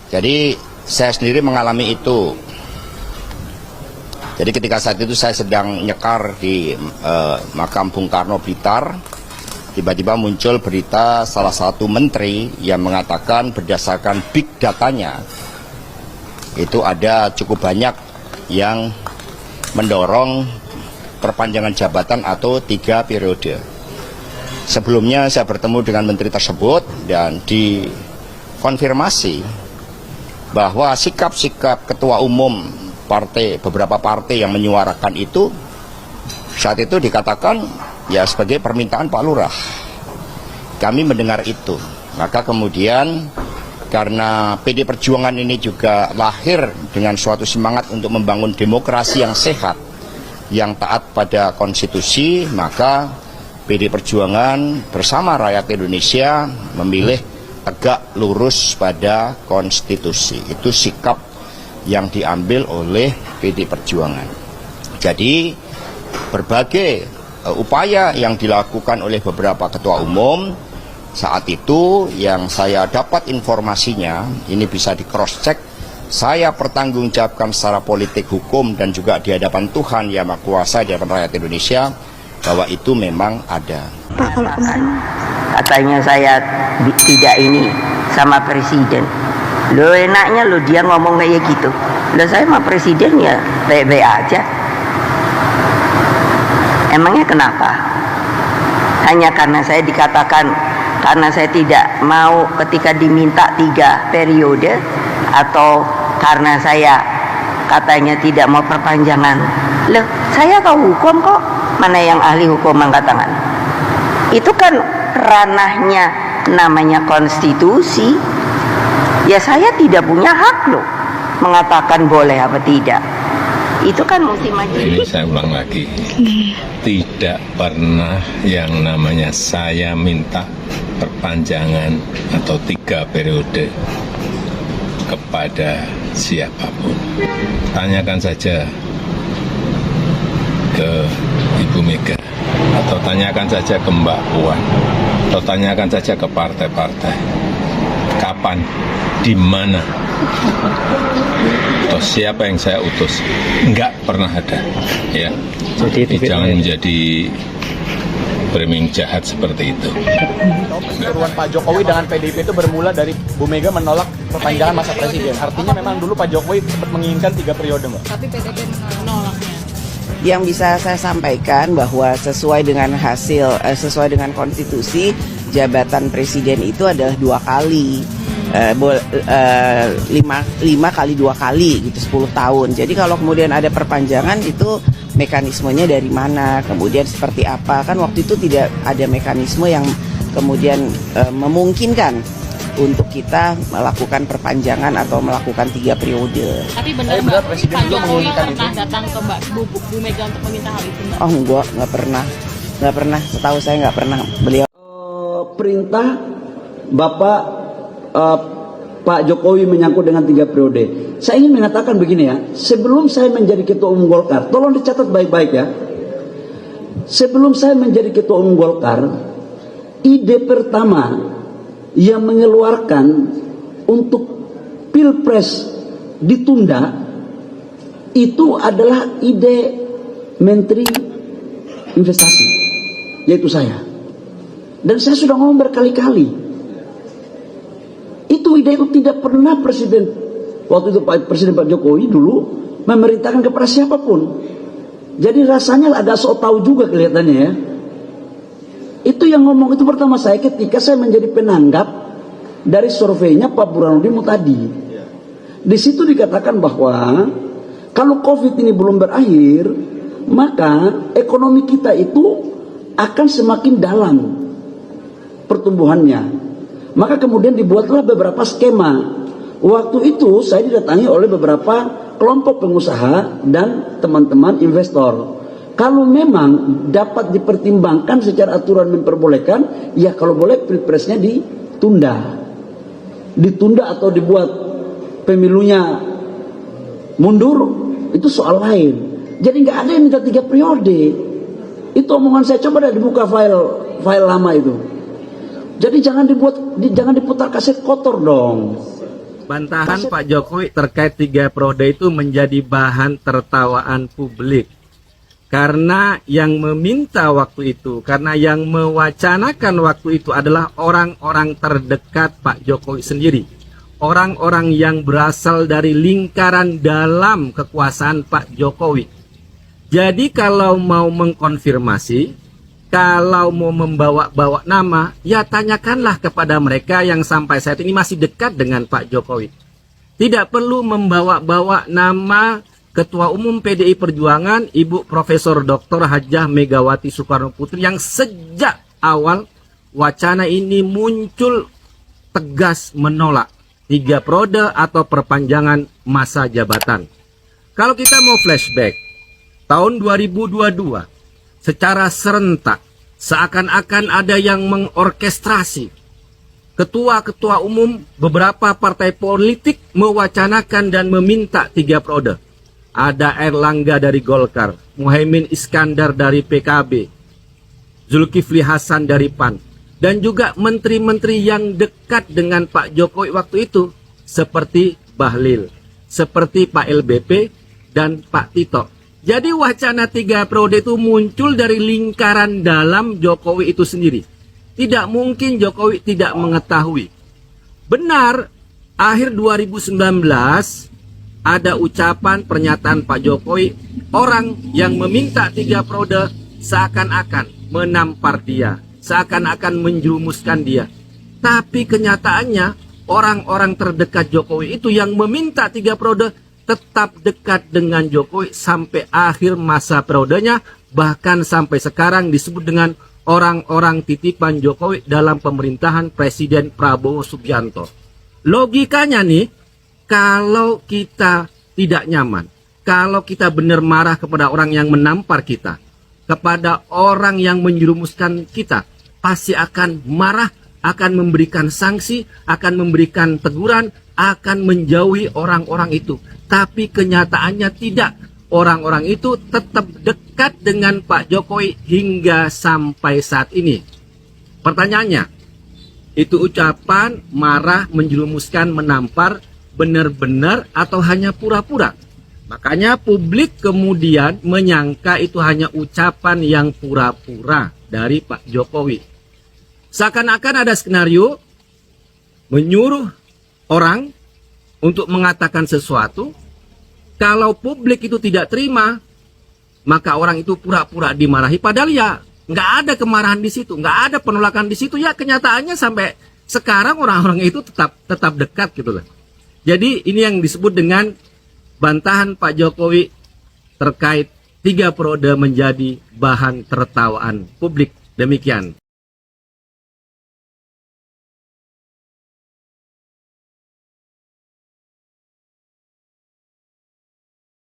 Jadi saya sendiri mengalami itu. Jadi ketika saat itu saya sedang nyekar di makam Bung Karno Blitar, tiba-tiba muncul berita salah satu menteri yang mengatakan berdasarkan big datanya, itu ada cukup banyak yang mendorong perpanjangan jabatan atau 3 periode. Sebelumnya saya bertemu dengan menteri tersebut dan dikonfirmasi bahwa sikap-sikap ketua umum beberapa partai yang menyuarakan itu saat itu dikatakan ya sebagai permintaan Pak Lurah. Kami mendengar itu, maka kemudian karena PD Perjuangan ini juga lahir dengan suatu semangat untuk membangun demokrasi yang sehat, yang taat pada konstitusi, maka PD Perjuangan bersama rakyat Indonesia memilih tegak lurus pada konstitusi. Itu sikap yang diambil oleh PD Perjuangan. Jadi berbagai upaya yang dilakukan oleh beberapa ketua umum saat itu yang saya dapat informasinya, ini bisa di cross check, saya pertanggungjawabkan secara politik, hukum dan juga di hadapan Tuhan Yang Maha Kuasa, di hadapan rakyat Indonesia, bahwa itu memang ada. Pak, kalau kemarin katanya saya tidak ini sama presiden. Lo enaknya lo dia ngomong kayak gitu. Lo saya sama presiden ya baik-baik aja. Emangnya kenapa? Hanya karena saya dikatakan, karena saya tidak mau ketika diminta 3 periode, atau karena saya katanya tidak mau perpanjangan. Loh, saya tahu hukum kok. Mana yang ahli hukum angkat tangan? Itu kan ranahnya namanya konstitusi. Ya saya tidak punya hak loh mengatakan boleh apa tidak. Itu kan mesti majelis. Ini saya ulang lagi, tidak pernah yang namanya saya minta perpanjangan atau 3 periode kepada siapapun. Tanyakan saja ke Ibu Mega, atau tanyakan saja ke Mbak Puan, atau tanyakan saja ke partai-partai. Kapan, di mana, atau siapa yang saya utus? Enggak pernah ada, ya. Jadi jangan menjadi framing jahat seperti itu. Pertemuan Pak Jokowi dengan PDIP itu bermula dari Bu Mega menolak perpanjangan masa presiden. Artinya memang dulu Pak Jokowi sempat menginginkan 3 periode, Mbak. Tapi PDIP menolaknya. Yang bisa saya sampaikan bahwa sesuai dengan sesuai dengan konstitusi, jabatan presiden itu adalah 2 kali. 5 kali 2 kali gitu, 10 tahun. Jadi kalau kemudian ada perpanjangan itu mekanismenya dari mana, kemudian seperti apa, kan waktu itu tidak ada mekanisme yang kemudian memungkinkan untuk kita melakukan perpanjangan atau melakukan 3 periode. Tapi benar Presiden Pak Jokowi pernah datang ke Bu Mega untuk meminta hal itu, Mbak? Oh enggak pernah, setahu saya nggak pernah beliau. Perintah Bapak Pak Jokowi menyangkut dengan 3 periode. Saya ingin mengatakan begini ya, sebelum saya menjadi Ketua Umum Golkar, tolong dicatat baik-baik ya. Sebelum saya menjadi Ketua Umum Golkar, ide pertama yang mengeluarkan untuk Pilpres ditunda itu adalah ide Menteri Investasi, yaitu saya. Dan saya sudah ngomong berkali-kali, itu ide itu tidak pernah Presiden waktu itu Presiden Pak Jokowi dulu memerintahkan kepada siapapun. Jadi rasanya agak sok tahu juga kelihatannya ya. Itu yang ngomong itu pertama saya ketika saya menjadi penanggap dari surveinya Pak Burhanuddin Muhtadi. Di situ dikatakan bahwa kalau COVID ini belum berakhir, maka ekonomi kita itu akan semakin dalam pertumbuhannya. Maka kemudian dibuatlah beberapa skema. Waktu itu saya didatangi oleh beberapa kelompok pengusaha dan teman-teman investor. Kalau memang dapat dipertimbangkan secara aturan memperbolehkan, ya kalau boleh pilpresnya ditunda atau dibuat pemilunya mundur, itu soal lain. Jadi nggak ada yang minta 3 periode. Itu omongan saya, coba dah dibuka file lama itu. Jadi jangan diputar kaset kotor dong. bantahan Pak Jokowi terkait 3 periode itu menjadi bahan tertawaan publik. Karena yang meminta waktu itu, karena yang mewacanakan waktu itu adalah orang-orang terdekat Pak Jokowi sendiri. Orang-orang yang berasal dari lingkaran dalam kekuasaan Pak Jokowi. Jadi kalau mau mengkonfirmasi, kalau mau membawa-bawa nama, ya tanyakanlah kepada mereka yang sampai saat ini masih dekat dengan Pak Jokowi. Tidak perlu membawa-bawa nama Ketua Umum PDI Perjuangan, Ibu Profesor Dr. Hajah Megawati Soekarno Putri, yang sejak awal wacana ini muncul tegas menolak 3 periode atau perpanjangan masa jabatan. Kalau kita mau flashback, tahun 2022, secara serentak, seakan-akan ada yang mengorkestrasi. Ketua-ketua umum beberapa partai politik mewacanakan dan meminta 3 periode. Ada Erlangga dari Golkar, Muhaimin Iskandar dari PKB, Zulkifli Hasan dari PAN, dan juga menteri-menteri yang dekat dengan Pak Jokowi waktu itu, seperti Bahlil, seperti Pak LBP, dan Pak Tito. Jadi wacana 3 periode itu muncul dari lingkaran dalam Jokowi itu sendiri. Tidak mungkin Jokowi tidak mengetahui. Benar, akhir 2019 ada ucapan pernyataan Pak Jokowi, orang yang meminta 3 periode seakan-akan menampar dia, seakan-akan menjerumuskan dia. Tapi kenyataannya orang-orang terdekat Jokowi itu yang meminta 3 periode tetap dekat dengan Jokowi sampai akhir masa periodenya, bahkan sampai sekarang disebut dengan orang-orang titipan Jokowi dalam pemerintahan Presiden Prabowo Subianto. Logikanya nih, kalau kita tidak nyaman, kalau kita benar marah kepada orang yang menampar kita, kepada orang yang menjerumuskan kita, pasti akan marah, akan memberikan sanksi, akan memberikan teguran, akan menjauhi orang-orang itu. Tapi kenyataannya tidak. Orang-orang itu tetap dekat dengan Pak Jokowi hingga sampai saat ini. Pertanyaannya, itu ucapan marah, menjerumuskan, menampar benar-benar atau hanya pura-pura? Makanya publik kemudian menyangka itu hanya ucapan yang pura-pura dari Pak Jokowi. Seakan-akan ada skenario menyuruh orang untuk mengatakan sesuatu. Kalau publik itu tidak terima, maka orang itu pura-pura dimarahi. Padahal ya nggak ada kemarahan di situ, nggak ada penolakan di situ. Ya kenyataannya sampai sekarang orang-orang itu tetap dekat gitu loh. Jadi ini yang disebut dengan bantahan Pak Jokowi terkait 3 periode menjadi bahan tertawaan publik. Demikian.